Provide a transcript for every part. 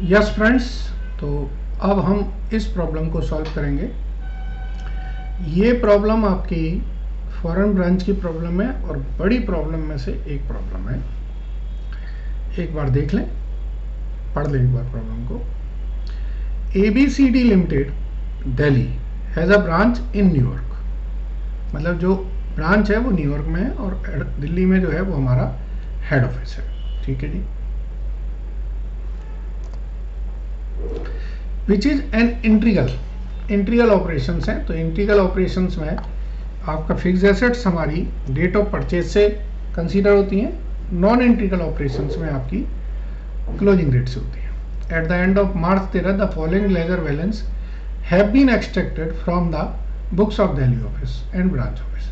Yes friends, तो अब हम इस प्रॉब्लम को सॉल्व करेंगे। ये प्रॉब्लम आपकी फॉरेन ब्रांच की प्रॉब्लम है और बड़ी प्रॉब्लम में से एक प्रॉब्लम है। एक बार देख लें, पढ़ लें एक बार प्रॉब्लम को। ABCD limited Delhi has a branch in New York, मतलब जो ब्रांच है वो न्यूयॉर्क में है और दिल्ली में जो है वो हमारा हेड ऑफिस है। ठीक है जी। Which is an integral operations हैं। तो इंटीग्रल ऑपरेशंस में आपका फिक्स एसेट्स हमारी डेट ऑफ परचेज से कंसीडर होती हैं, नॉन इंटीग्रल ऑपरेशंस में आपकी क्लोजिंग डेट से होती है। At the end of March 13 the following ledger balance have been extracted from the books of Delhi office and branch office.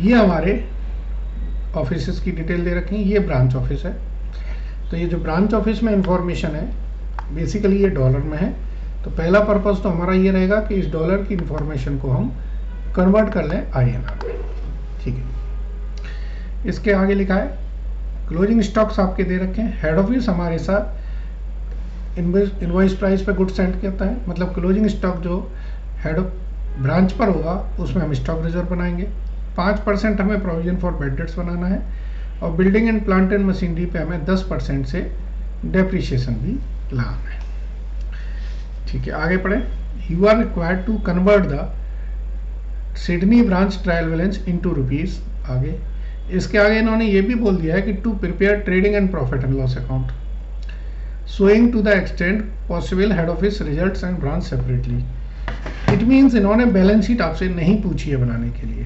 ये हमारे ऑफिस की डिटेल दे रखी है। ये ब्रांच ऑफिस है, तो ये जो ब्रांच ऑफिस में इंफॉर्मेशन है बेसिकली ये डॉलर में है। तो पहला पर्पस तो हमारा ये रहेगा कि इस डॉलर की इंफॉर्मेशन को हम कन्वर्ट कर लें INR में। ठीक है। इसके आगे लिखा है क्लोजिंग स्टॉक्स आपके दे रखे हैं। हेड ऑफिस हमारे साथ इनवॉइस प्राइस पे गुड सेंड करता है, मतलब क्लोजिंग स्टॉक जो हेड ऑफ ब्रांच पर होगा उसमें हम स्टॉक रिजर्व बनाएंगे। 5% हमें प्रोविजन फॉर बैड डेट्स बनाना है और building and plant and machinery पे हमें 10% से डेप्रिशिएशन भी लाना है। ठीक है, आगे पढ़े। You are required to convert the Sydney branch trial balance into rupees. आगे इसके आगे इन्होंने ये भी बोल दिया है कि to prepare trading and profit and loss account showing to the extent possible head office results and branch separately. It means इन्होंने बैलेंस शीट आपसे नहीं पूछी है बनाने के लिए,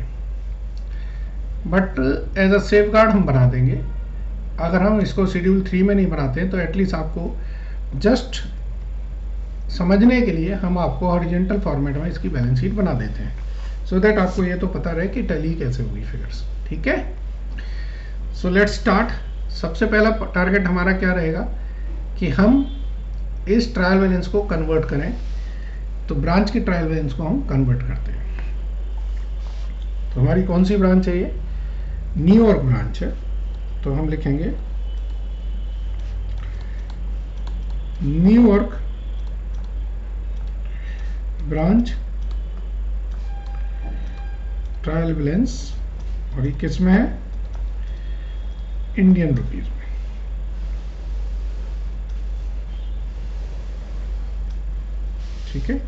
but as a safeguard हम बना देंगे। अगर हम इसको शेड्यूल 3 में नहीं बनाते तो एटलीस्ट आपको जस्ट समझने के लिए हम आपको हॉरिजॉन्टल फॉर्मेट में इसकी बैलेंस शीट बना देते हैं, सो दैट आपको ये तो पता रहे कि टैली कैसे होगी फिगर्स। ठीक है, सो लेट्स स्टार्ट। सबसे पहला टारगेट हमारा क्या रहेगा कि हम इस ट्रायल बैलेंस को कन्वर्ट करें। तो ब्रांच की ट्रायल बैलेंस को हम कन्वर्ट करते हैं। तो हमारी कौन सी ब्रांच है? ये न्यूयॉर्क ब्रांच है, तो हम लिखेंगे न्यूयॉर्क ब्रांच ट्रायल बैलेंस, और ये किस में है? इंडियन रुपीज में। ठीक है,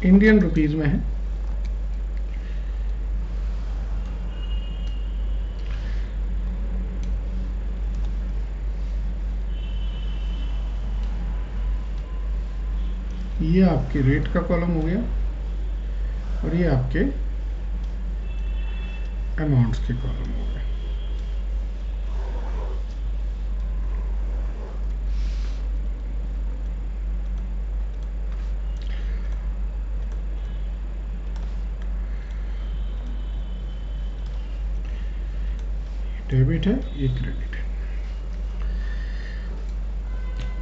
इंडियन रुपीज में है। ये आपके रेट का कॉलम हो गया और ये आपके अमाउंट्स के कॉलम हो गए। डेबिट है, ये क्रेडिट है।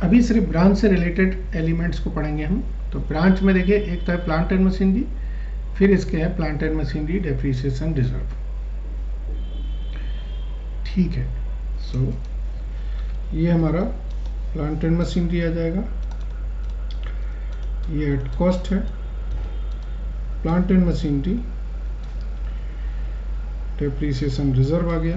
अभी सिर्फ ब्रांच से रिलेटेड एलिमेंट्स को पढ़ेंगे हम। तो ब्रांच में देखिए, एक तो है प्लांट एंड मशीनरी, फिर इसके है plant and machinery depreciation reserve. ठीक है, सो ये हमारा प्लांट एंड मशीनरी आ जाएगा, ये एट कॉस्ट है। Plant and machinery depreciation reserve आ गया।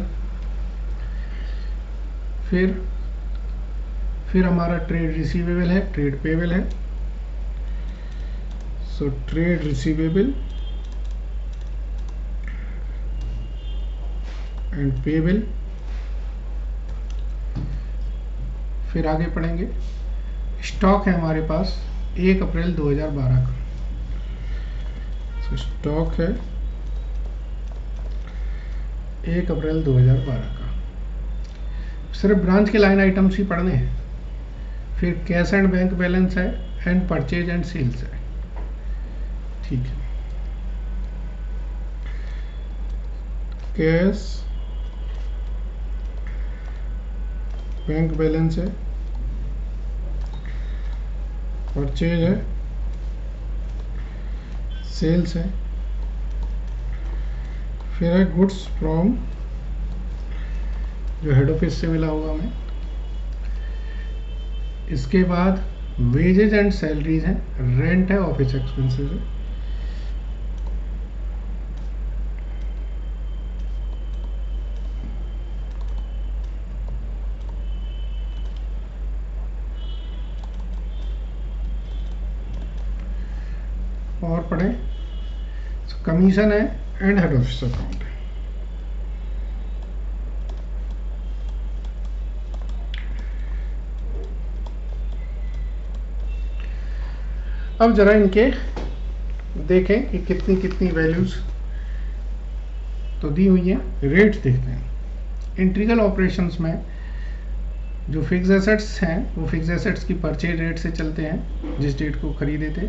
फिर हमारा ट्रेड रिसीवेबल है, ट्रेड पेबल है। So trade receivable and payable. फिर आगे पढ़ेंगे, स्टॉक है हमारे पास 1 अप्रैल 2012 का। सो स्टॉक है 1 अप्रैल 2012 का। सिर्फ ब्रांच के लाइन आइटम्स ही पढ़ने हैं। फिर कैश एंड बैंक बैलेंस है एंड परचेज एंड सेल्स है। ठीक है, कैश बैंक बैलेंस है, परचेज है, सेल्स है, फिर है गुड्स फ्रॉम जो हेड ऑफिस से मिला होगा हमें, इसके बाद वेजेज एंड सैलरीज हैं, रेंट है, ऑफिस एक्सपेंसेस है। और पढ़ें, कमीशन है एंड हेड ऑफिस अकाउंट है। अब जरा इनके देखें कि कितनी कितनी वैल्यूज तो दी हुई हैं। रेट्स देखते हैं। इंटीग्रल ऑपरेशंस में जो फिक्स एसेट्स हैं वो फिक्स एसेट्स की परचेज रेट से चलते हैं, जिस डेट को खरीदे थे।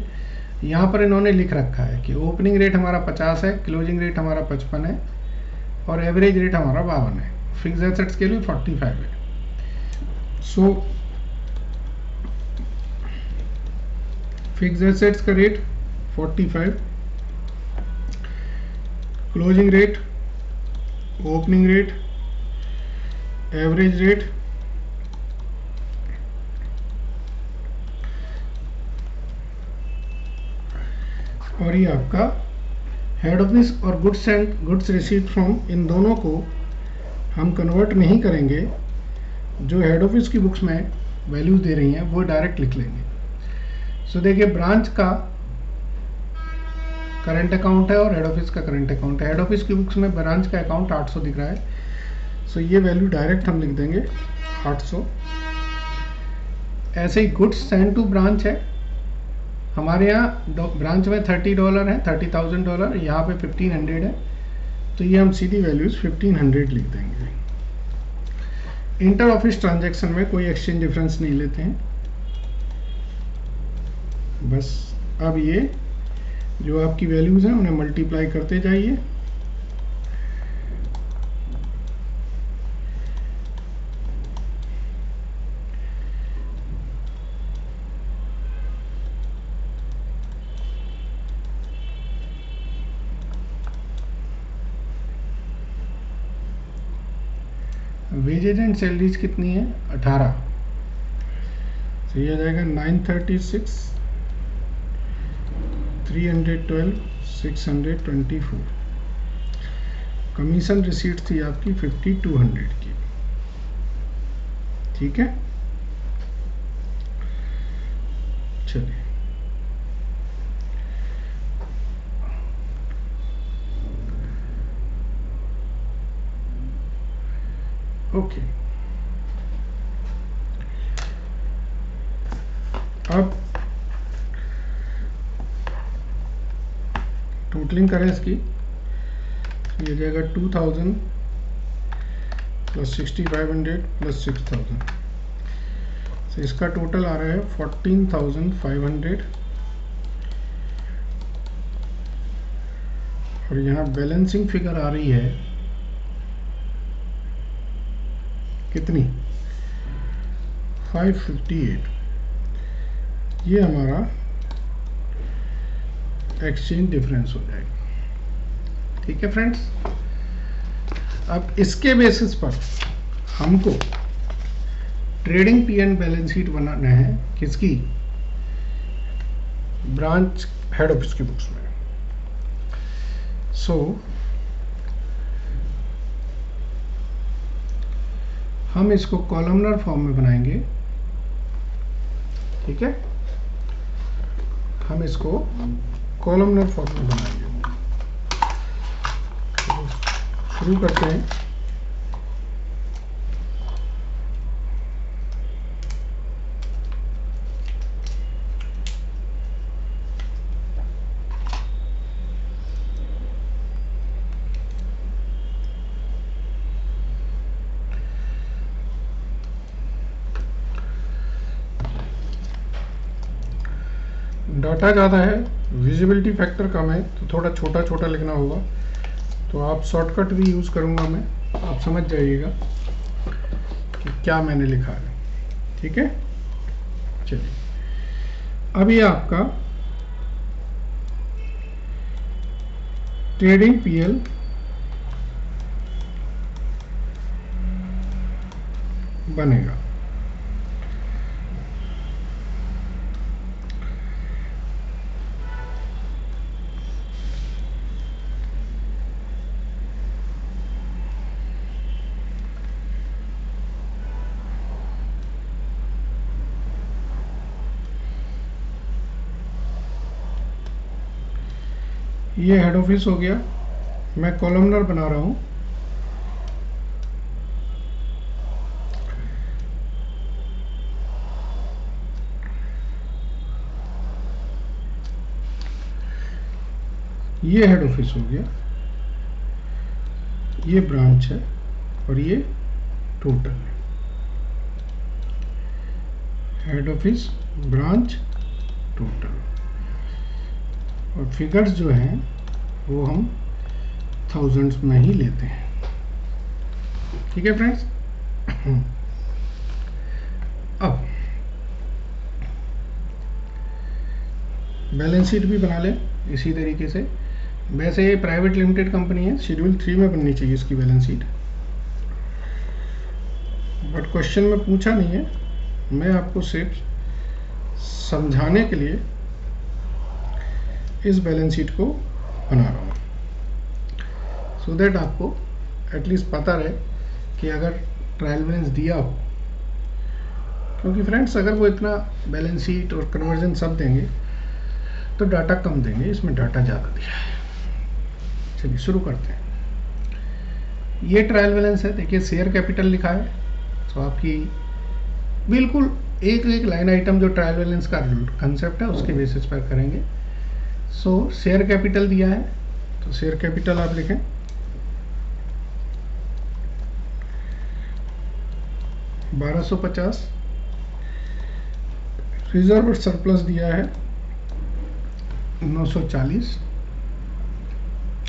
यहाँ पर इन्होंने लिख रखा है कि ओपनिंग रेट हमारा 50 है, क्लोजिंग रेट हमारा 55 है और एवरेज रेट हमारा 52 है। फिक्स एसेट्स के लिए 45 है। सो फिक्स एसेट्स का rate 45, closing rate, opening rate, average rate, और ये आपका हेड ऑफिस और goods and goods received from, इन दोनों को हम कन्वर्ट नहीं करेंगे। जो हेड ऑफिस की बुक्स में वैल्यूज दे रही हैं वो डायरेक्ट लिख लेंगे। सो देखिए, ब्रांच का करंट अकाउंट है और हेड ऑफिस का करंट अकाउंट है। हेड ऑफिस की बुक्स में ब्रांच का अकाउंट 800 दिख रहा है, सो ये वैल्यू डायरेक्ट हम लिख देंगे 800। ऐसे ही गुड्स सेंड टू ब्रांच है, हमारे यहाँ ब्रांच में $30 है, $30,000, यहाँ पे 1500 है, तो ये हम सीधी वैल्यूज 1500 लिख देंगे। इंटर ऑफिस ट्रांजैक्शन में कोई एक्सचेंज डिफरेंस नहीं लेते हैं। बस अब ये जो आपकी वैल्यूज हैं उन्हें मल्टीप्लाई करते जाइए। वेजेज एंड सैलरीज कितनी है? 18, तो ये आ जाएगा 936, 312, 624। कमीशन रिसीट थी आपकी 5200 की। ठीक है, चलिए ओके। अब टोटलिंग करें इसकी, ये जाएगा 2000 प्लस 6500 प्लस 6000, तो इसका टोटल आ रहा है 14,500। और यहाँ बैलेंसिंग फिगर आ रही है कितनी? 558। ये हमारा एक्सचेंज डिफरेंस हो जाएगा। ठीक है फ्रेंड्स, अब इसके बेसिस पर हमको trading P and balance sheet बनाना है। किसकी? ब्रांच हेड ऑफिस की बुक्स में। सो हम इसको कॉलमनर फॉर्म में बनाएंगे। ठीक है, हम इसको कॉलमनर फॉर्म में बनाएंगे। तो शुरू करते हैं। डाटा ज़्यादा है, विजिबिलिटी फैक्टर कम है, तो थोड़ा छोटा छोटा लिखना होगा। तो आप शॉर्टकट भी यूज़ करूँगा मैं, आप समझ जाइएगा कि क्या मैंने लिखा है। ठीक है, चलिए अब ये आपका ट्रेडिंग पीएल बनेगा। ये हेड ऑफिस हो गया, मैं कॉलमनर बना रहा हूँ। ये हेड ऑफिस हो गया, ये ब्रांच है और ये टोटल है। Head office, branch, total. और फिगर्स जो हैं वो हम थाउजेंड्स में ही लेते हैं। ठीक है फ्रेंड्स। अब बैलेंस शीट भी बना लें इसी तरीके से। वैसे ये प्राइवेट लिमिटेड कंपनी है, शेड्यूल 3 में बननी चाहिए इसकी बैलेंस शीट, बट क्वेश्चन में पूछा नहीं है। मैं आपको सिर्फ समझाने के लिए इस बैलेंस शीट को बना रहा हूँ, सो दैट आपको एटलीस्ट पता रहे कि अगर ट्रायल बैलेंस दिया हो, क्योंकि फ्रेंड्स अगर वो इतना बैलेंस शीट और कन्वर्जन सब देंगे तो डाटा कम देंगे, इसमें डाटा ज़्यादा दिया है। चलिए शुरू करते हैं। ये ट्रायल बैलेंस है, देखिए शेयर कैपिटल लिखा है, तो आपकी बिल्कुल एक एक लाइन आइटम जो ट्रायल बैलेंस का कंसेप्ट है उसके बेसिस पर करेंगे। सो शेयर कैपिटल दिया है, तो शेयर कैपिटल आप लिखें $1250। रिजर्व और सरप्लस दिया है 940।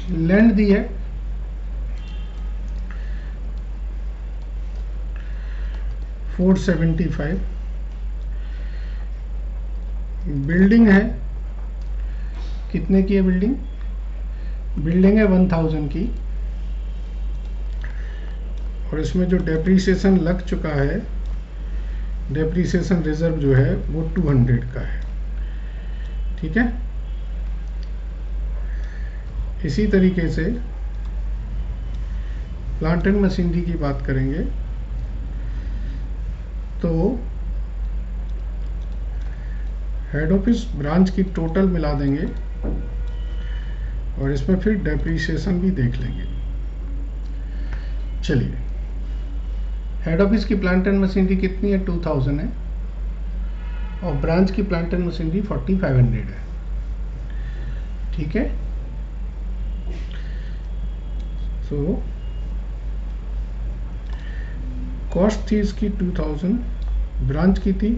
लैंड दी है 475। बिल्डिंग है, कितने की है बिल्डिंग? बिल्डिंग है 1000 की, और इसमें जो डेप्रीसिएशन लग चुका है, डेप्रीसिएशन रिजर्व जो है वो 200 का है। ठीक है। इसी तरीके से प्लांट एंड मशीनरी की बात करेंगे तो हेड ऑफिस ब्रांच की टोटल मिला देंगे और इसमें फिर डेप्रीसिएशन भी देख लेंगे। चलिए, हेड ऑफिस की प्लांट एंड मशीनरी कितनी है? 2000 है, और ब्रांच की प्लांट एंड मशीनरी 4500 है। ठीक है। सो कॉस्ट थी इसकी 2000, ब्रांच की थी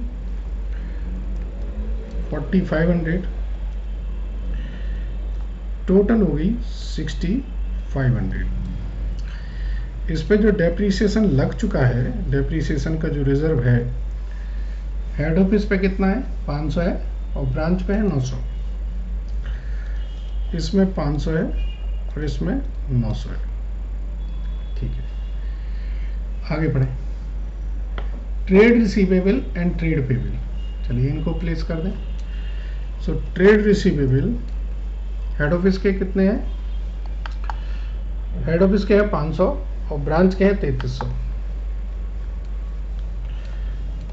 4500, टोटल हो गई 6500। इस पे जो डेप्रीसिएशन लग चुका है, डेप्रीसिएशन का जो रिजर्व है, हेड ऑफिस पे कितना है? 500 है, और ब्रांच पे है 900। इसमें 500 है और इसमें 900 है। ठीक है, आगे बढ़े। Trade receivable and trade payable, चलिए इनको प्लेस कर दें। सो ट्रेड रिसीवेबल हेड ऑफिस के कितने हैं? हेड ऑफिस के हैं 500 और ब्रांच के हैं 3300,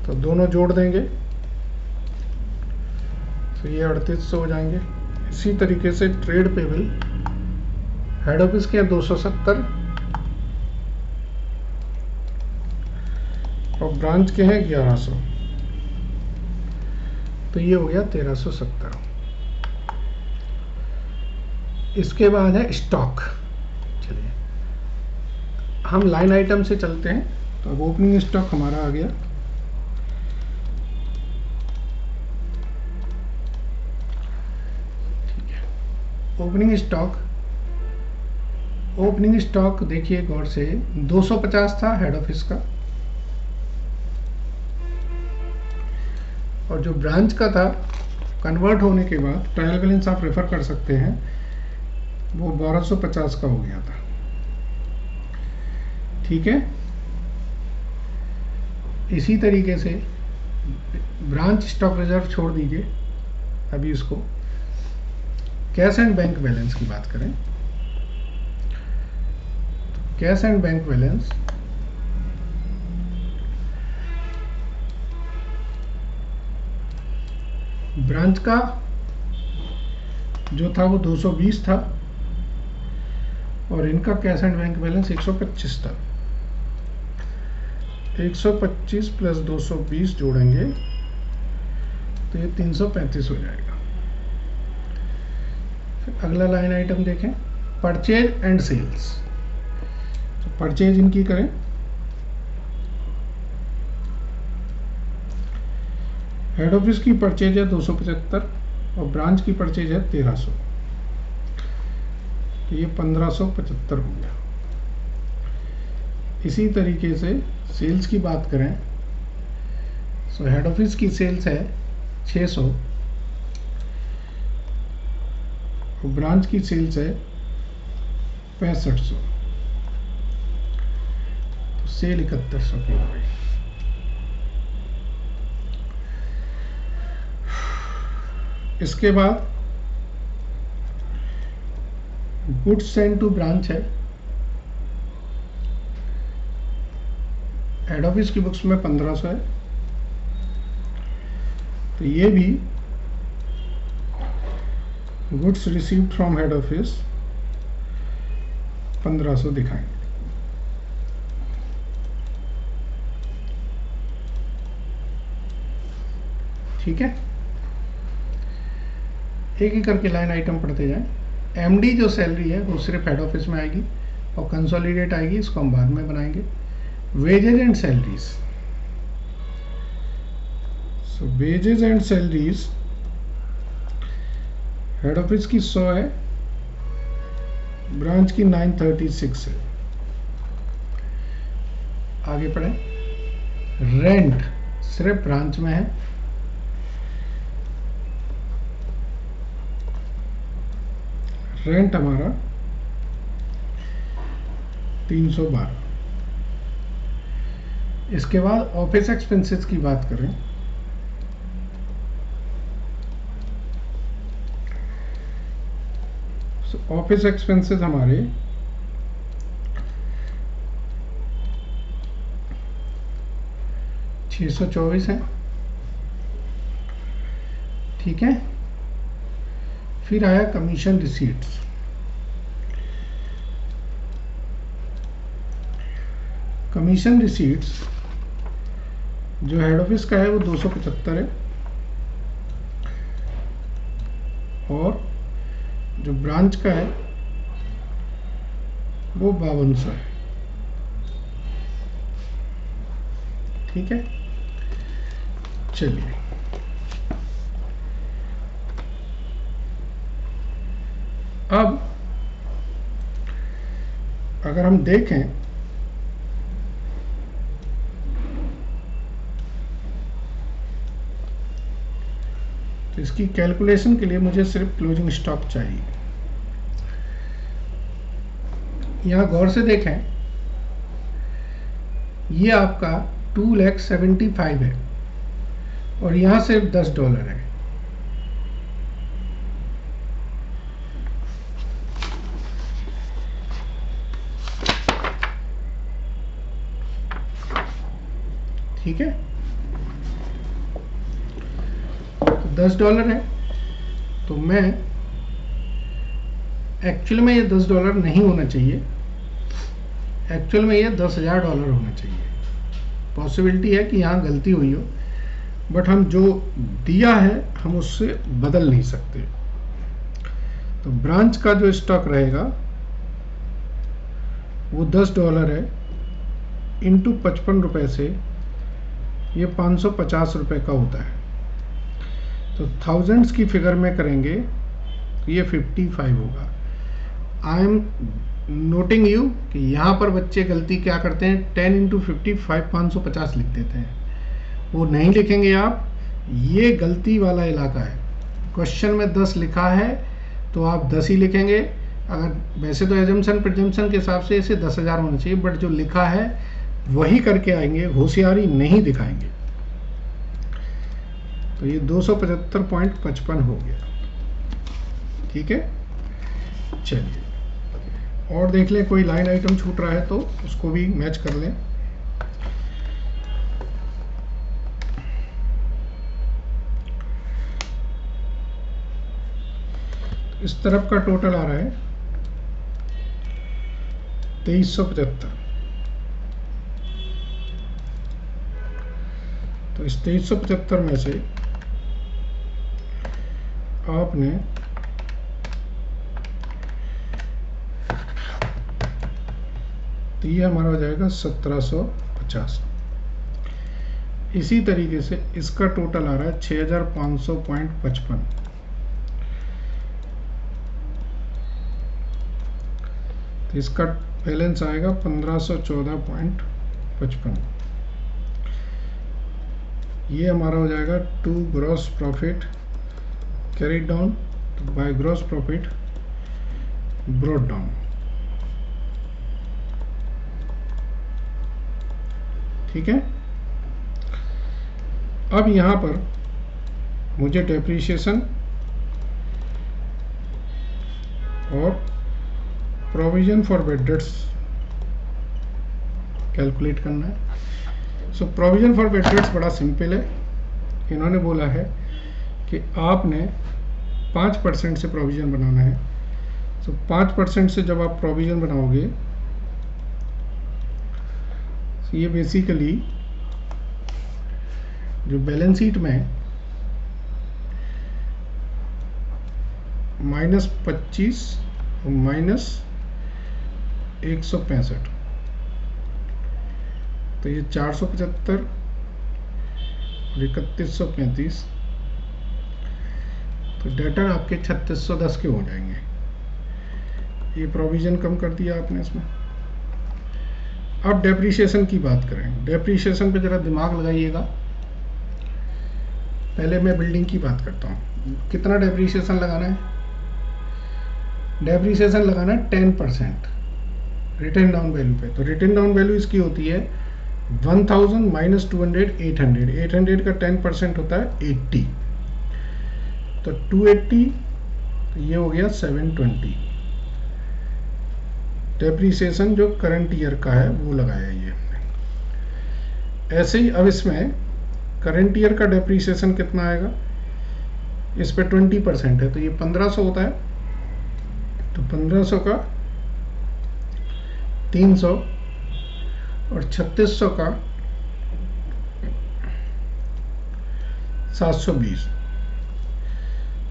तो दोनों जोड़ देंगे तो ये 3800 हो जाएंगे। इसी तरीके से ट्रेड पेबल हेड ऑफिस के हैं 270 और ब्रांच के हैं 1100, तो ये हो गया 1370। इसके बाद है स्टॉक। चलिए हम लाइन आइटम से चलते हैं, तो अब ओपनिंग स्टॉक हमारा आ गया। ठीक है, ओपनिंग स्टॉक देखिए गौर से, 250 था हेड ऑफिस का, और जो ब्रांच का था कन्वर्ट होने के बाद, ट्रायल बैलेंस आप रेफर कर सकते हैं, वो 1250 का हो गया था। ठीक है। इसी तरीके से ब्रांच स्टॉक रिजर्व छोड़ दीजिए। अभी इसको कैश एंड बैंक बैलेंस की बात करें, तो cash and bank balance branch का जो था वो 220 था और इनका कैश एंड बैंक बैलेंस 125 था। 125 प्लस 220 जोड़ेंगे तो ये 335 हो जाएगा। फिर अगला लाइन आइटम देखें, परचेज एंड सेल्स। तो परचेज इनकी करें, हेड ऑफिस की परचेज है 275 और ब्रांच की परचेज है 1300, तो ये 1575 हो गया। इसी तरीके से सेल्स की बात करें, सो हेड ऑफिस की सेल्स है 600 और ब्रांच की सेल्स है 6500, तो सेल 7100 की हो गई। इसके बाद गुड्स सेंड टू ब्रांच है, हेड ऑफिस की बुक्स में 1500 है, तो ये भी goods received from head office 1500 दिखाएंगे। ठीक है, एक एक करके लाइन आइटम पढ़ते जाएं। एमडी जो सैलरी है वो सिर्फ हेड ऑफिस में आएगी और कंसोलिडेट आएगी, इसको हम बाद में बनाएंगे। Wages and salaries, so wages and salaries head office की 100 है, ब्रांच की 936 है। आगे पढ़ें। रेंट सिर्फ ब्रांच में है, रेंट हमारा 312। इसके बाद ऑफिस एक्सपेंसेस की बात करें, ऑफिस एक्सपेंसेस हमारे 624 हैं। ठीक है, फिर आया कमीशन रिसीट्स। कमीशन रिसीट्स जो हेड ऑफिस का है वो 275 है और जो ब्रांच का है वो 5200 है। ठीक है, चलिए अब अगर हम देखें तो इसकी कैलकुलेशन के लिए मुझे सिर्फ क्लोजिंग स्टॉक चाहिए। यहां गौर से देखें, ये आपका $2,75,000 है और यहां सिर्फ $10 है। ठीक है, तो $10 है, तो मैं एक्चुअल में ये $10 नहीं होना चाहिए, एक्चुअल में ये $10,000 होना चाहिए। पॉसिबिलिटी है कि यहाँ गलती हुई हो, बट हम जो दिया है हम उससे बदल नहीं सकते। तो ब्रांच का जो स्टॉक रहेगा वो $10 है, इंटू 55 रुपए से ये 550 रुपए का होता है। तो थाउजेंड्स की फिगर में करेंगे तो ये 55 होगा। आई एम नोटिंग यू कि यहाँ पर बच्चे गलती क्या करते हैं, 10 इंटू 55 550 लिख देते हैं, वो नहीं लिखेंगे आप, ये गलती वाला इलाका है। क्वेश्चन में 10 लिखा है तो आप 10 ही लिखेंगे। अगर वैसे तो एजम्पशन प्रिजम्पशन के हिसाब से इसे 10,000 होना चाहिए, बट जो लिखा है वही करके आएंगे, होशियारी नहीं दिखाएंगे। तो ये 275.55 हो गया। ठीक है, चलिए और देख लें, कोई लाइन आइटम छूट रहा है तो उसको भी मैच कर लें। इस तरफ का टोटल आ रहा है 2375। तो इस 2375 में से आपने तो ये हमारा हो जाएगा 1750। इसी तरीके से इसका टोटल आ रहा है 6500.55। तो इसका बैलेंस आएगा 1514.55। ये हमारा हो जाएगा to gross profit carried down by gross profit brought down. ठीक है। अब यहाँ पर मुझे डेप्रीशिएशन और provision for bad debts calculate करना है। So provision for bad debts बड़ा सिंपल है। इन्होंने बोला है कि आपने 5% से प्रोविजन बनाना है। सो 5% से जब आप प्रोविजन बनाओगे, ये बेसिकली जो बैलेंस शीट में -25 और -165, तो ये 475 और 3135, तो डेटा आपके 3610 के हो जाएंगे। ये प्रोविजन कम कर दिया आपने इसमें। अब डेप्रीशिएशन की बात करें। डेप्रीशिएशन पे जरा दिमाग लगाइएगा। पहले मैं बिल्डिंग की बात करता हूँ। कितना डेप्रीशिएशन लगाना है? डेप्रीशिएशन लगाना है 10% रिटर्न डाउन वैल्यू पे। तो रिटर्न डाउन वैल्यू इसकी होती है 1000 माइनस 200 800। 800 का 10% होता है 80। तो 280, तो ये हो गया 720। डेप्रीशिएशन जो करंट ईयर का है वो लगाया ये हमने। ऐसे ही अब इसमें करंट ईयर का डेप्रीशिएशन कितना आएगा? इस पे 20% है, तो ये 1500 होता है। तो 1500 का 300 और 3600 का 720।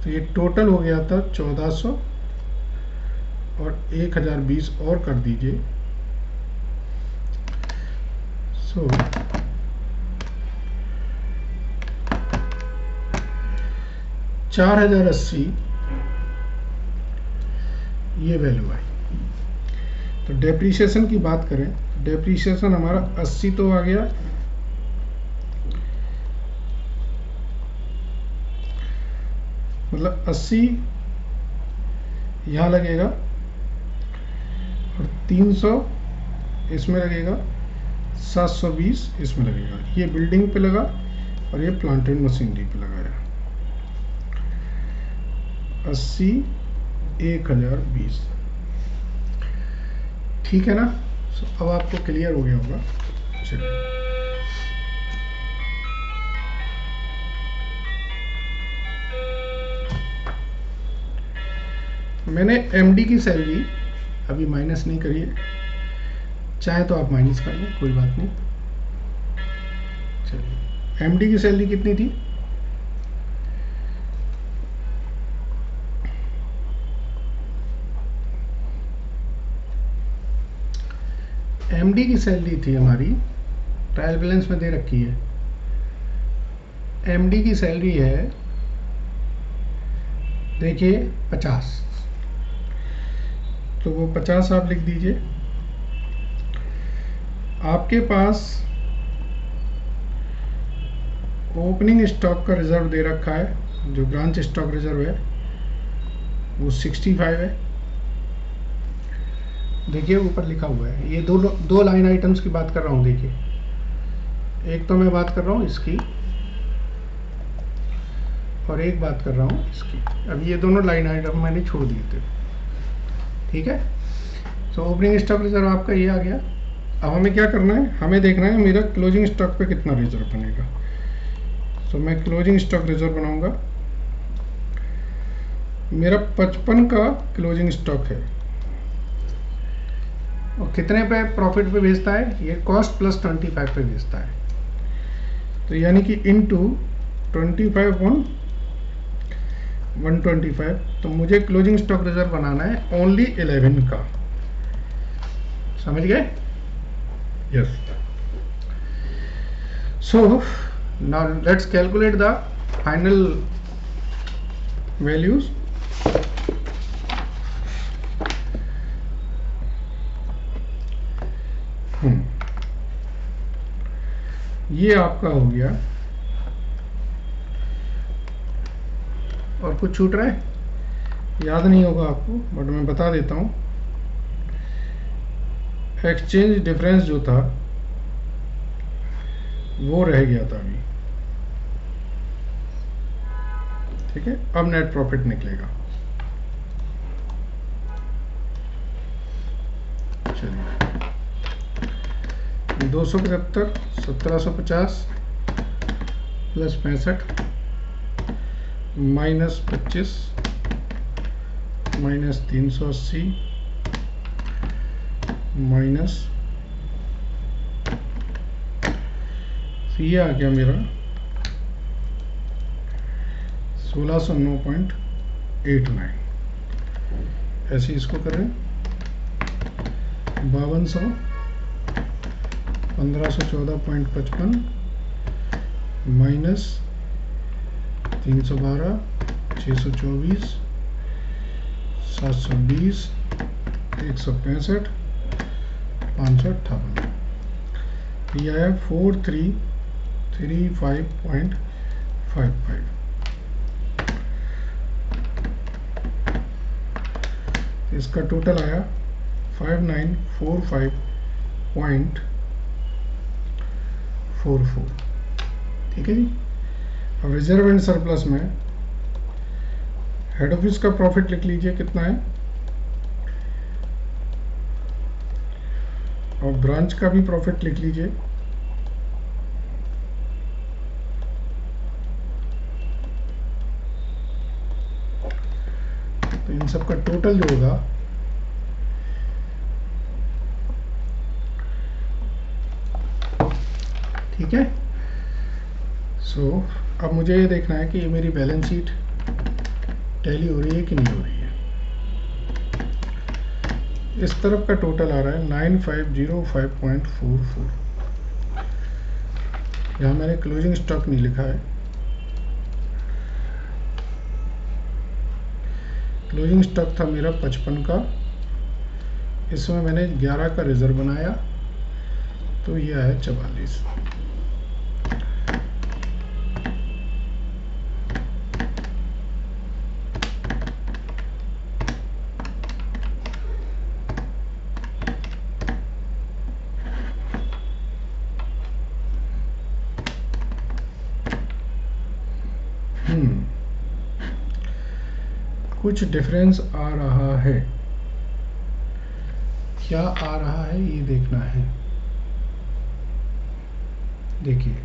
तो ये टोटल हो गया था 1400 और 1020 और कर दीजिए। सो 4080 ये वैल्यू आई। तो डेप्रीशिएशन की बात करें, डेप्रीशिएशन हमारा 80 तो आ गया, मतलब 80 यहाँ लगेगा और 300 इसमें लगेगा, 720 इसमें लगेगा। ये बिल्डिंग पे लगा और ये प्लांट एंड मशीनरी पे लगाया। 80 1020। ठीक है ना? अब आपको क्लियर हो गया होगा। चलिए, मैंने एमडी की सैलरी अभी माइनस नहीं करी है, चाहे तो आप माइनस कर लें, कोई बात नहीं। चलिए, एमडी की सैलरी कितनी थी? एमडी की सैलरी थी हमारी, ट्रायल बैलेंस में दे रखी है। एमडी की सैलरी है, देखिए 50। तो वो 50 आप लिख दीजिए। आपके पास ओपनिंग स्टॉक का रिजर्व दे रखा है, जो ब्रांच स्टॉक रिजर्व है वो 65 है। देखिए ऊपर लिखा हुआ है। ये दो लाइन आइटम्स की बात कर रहा हूँ। देखिए, एक तो मैं बात कर रहा हूँ इसकी और एक बात कर रहा हूँ इसकी। अब ये दोनों लाइन आइटम मैंने छोड़ दिए थे। ठीक है। सो ओपनिंग स्टॉक रिजर्व आपका ये आ गया। अब हमें क्या करना है? हमें देखना है मेरा क्लोजिंग स्टॉक पे कितना रिजर्व बनेगा। सो मैं क्लोजिंग स्टॉक रिजर्व बनाऊंगा मेरा 55 का क्लोजिंग स्टॉक है और कितने पे प्रॉफिट पे बेचता है, ये कॉस्ट प्लस 25 पे बेचता है, तो यानी कि इनटू 25 ऑन 125, तो मुझे क्लोजिंग स्टॉक रिजर्व बनाना है ओनली 11 का, समझ गए? Yes. So now let's calculate the final values. ये आपका हो गया, और कुछ छूट रहा है, याद नहीं होगा आपको बट मैं बता देता हूँ। एक्सचेंज डिफरेंस जो था वो रह गया था अभी, ठीक है। अब नेट प्रॉफिट निकलेगा। चलिए 275 1750 प्लस 65 माइनस 25 माइनस 380 माइनस, ये आ गया मेरा 1609.89। ऐसे इसको करें 5200 1514.55 माइनस 312 624 720 165 558, ये आया 4335.55। इसका टोटल आया 5945.44, ठीक है जी। अब रिजर्व एंड सरप्लस में हेड ऑफिस का प्रॉफिट लिख लीजिए कितना है, और ब्रांच का भी प्रॉफिट लिख लीजिए। तो इन सब का टोटल जो होगा ठीक है। सो अब मुझे ये देखना है कि ये मेरी बैलेंस शीट टैली हो रही है कि नहीं हो रही है। इस तरफ का टोटल आ रहा है 9505.44। यहाँ मैंने क्लोजिंग स्टॉक नहीं लिखा है, क्लोजिंग स्टॉक था मेरा 55 का, इसमें मैंने 11 का रिजर्व बनाया, तो ये आया 44। कुछ डिफरेंस आ रहा है, क्या आ रहा है ये देखना है। देखिए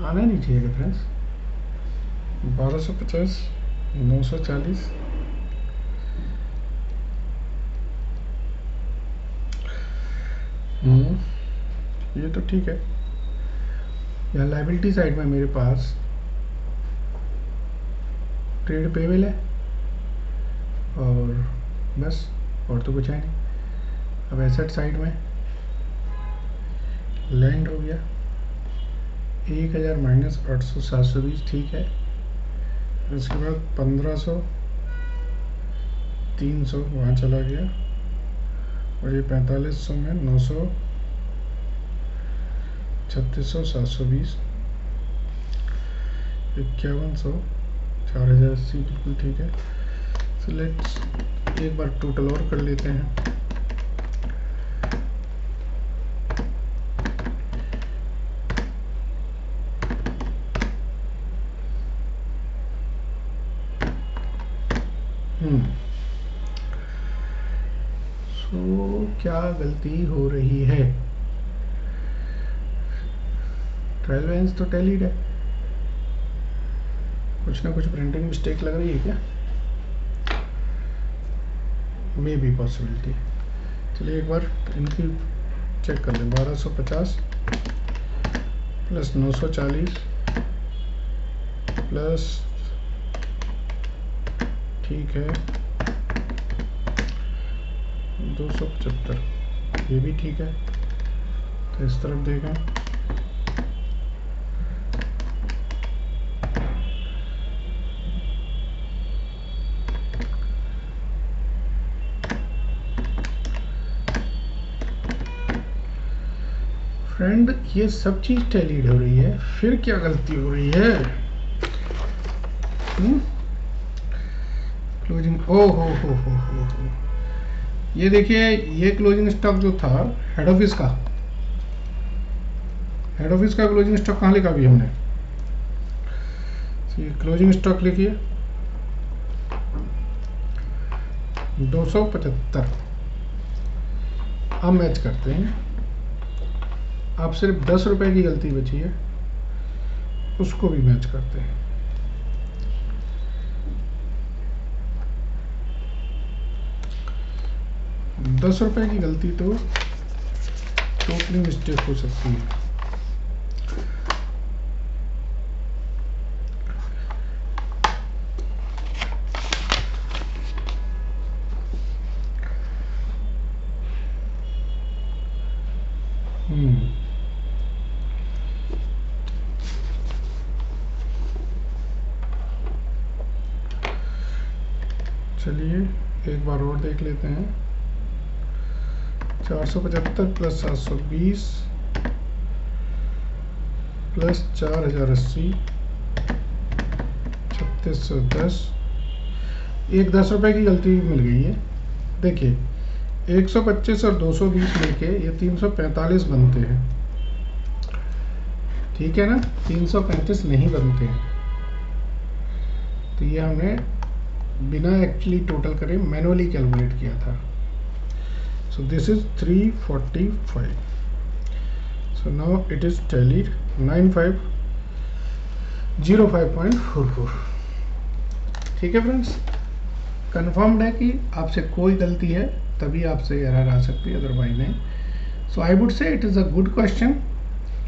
आना नहीं चाहिए डिफरेंस। 1250 940 ये तो ठीक है। यहाँ लायबिलिटी साइड में मेरे पास ट्रेड पेबल है और बस, और तो कुछ है नहीं। अब एसेट साइड में लैंड हो गया 1000 माइनस 800 720, ठीक है। उसके बाद 1500 300 वहाँ चला गया, और ये 4500 में 900 3600 720 5100 4080 बिल्कुल ठीक है। सो लेट्स एक बार टोटल और कर लेते हैं। क्या गलती हो रही है? ट्रायल बैलेंस तो टैलीड है, कुछ ना कुछ प्रिंटिंग मिस्टेक लग रही है क्या? May be possibility. चलिए एक बार इनकी चेक कर लें। 1250 प्लस 940 प्लस, ठीक है, 275, ये भी ठीक है। तो इस तरफ देखें, फ्रेंड ये सब चीज टैलीड हो रही है, फिर क्या गलती हो रही है? क्लोजिंग, ओ हो। ये देखिए, ये क्लोजिंग स्टॉक जो था हेड ऑफिस का क्लोजिंग स्टॉक कहाँ लिखा भी हमने? क्लोजिंग स्टॉक लिखिए 275। अब मैच करते हैं। आप सिर्फ 10 रुपए की गलती बची है, उसको भी मैच करते हैं। ₹10 की गलती तो टोटली मिस्टेक हो सकती है। चलिए एक बार और देख लेते हैं। 475 प्लस 720 प्लस 4080 3610। एक 10 रुपए की गलती मिल गई है। देखिए 125 और 220 लेके ये 345 बनते हैं, ठीक है ना? 335 नहीं बनते हैं। तो ये हमने बिना एक्चुअली टोटल करे मैनुअली कैलकुलेट किया था। So this is 345। So now it is tallied 9505.44। ठीक है फ्रेंड्स, कंफर्म्ड है कि आपसे कोई गलती है तभी आपसे एरर आ सकती है, अदरवाइज नहीं। So I would say it is a good question.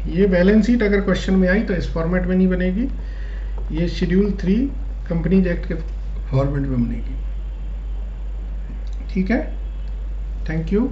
ये बैलेंस शीट अगर क्वेश्चन में आई तो इस फॉर्मेट में नहीं बनेगी, ये शेड्यूल 3 कंपनीज एक्ट के फॉर्मेट में बनेगी। ठीक है, थैंक यू।